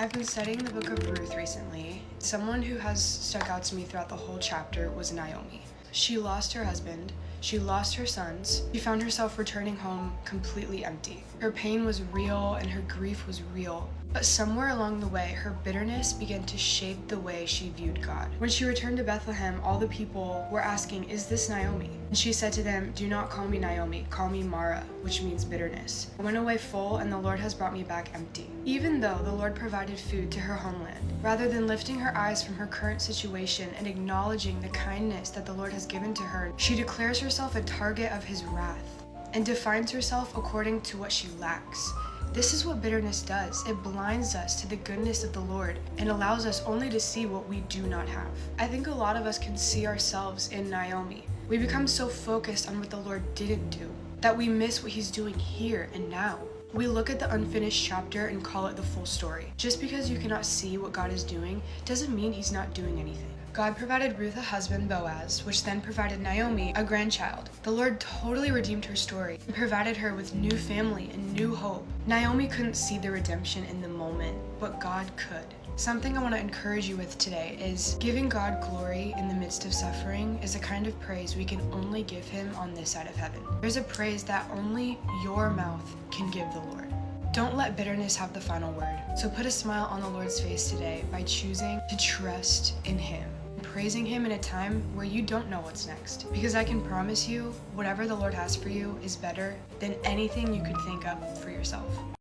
I've been studying the book of Ruth recently. Someone who has stuck out to me throughout the whole chapter was Naomi. She lost her husband, she lost her sons, she found herself returning home completely empty. Her pain was real and her grief was real. But somewhere along the way, her bitterness began to shape the way she viewed God. When she returned to Bethlehem, all the people were asking, "Is this Naomi?" And she said to them, "Do not call me Naomi, call me Mara," which means bitterness. "I went away full, and the Lord has brought me back empty." Even though the Lord provided food to her homeland, rather than lifting her eyes from her current situation and acknowledging the kindness that the Lord has given to her, she declares herself a target of his wrath and defines herself according to what she lacks. This is what bitterness does. It blinds us to the goodness of the Lord and allows us only to see what we do not have. I think a lot of us can see ourselves in Naomi. We become so focused on what the Lord didn't do that we miss what he's doing here and now. We look at the unfinished chapter and call it the full story. Just because you cannot see what God is doing doesn't mean he's not doing anything. God provided Ruth a husband, Boaz, which then provided Naomi a grandchild. The Lord totally redeemed her story and provided her with new family and new hope. Naomi couldn't see the redemption in the moment, but God could. Something I want to encourage you with today is giving God glory in the midst of suffering is a kind of praise we can only give him on this side of heaven. There's a praise that only your mouth can give the Lord. Don't let bitterness have the final word. So put a smile on the Lord's face today by choosing to trust in him, praising him in a time where you don't know what's next. Because I can promise you, whatever the Lord has for you is better than anything you could think up for yourself.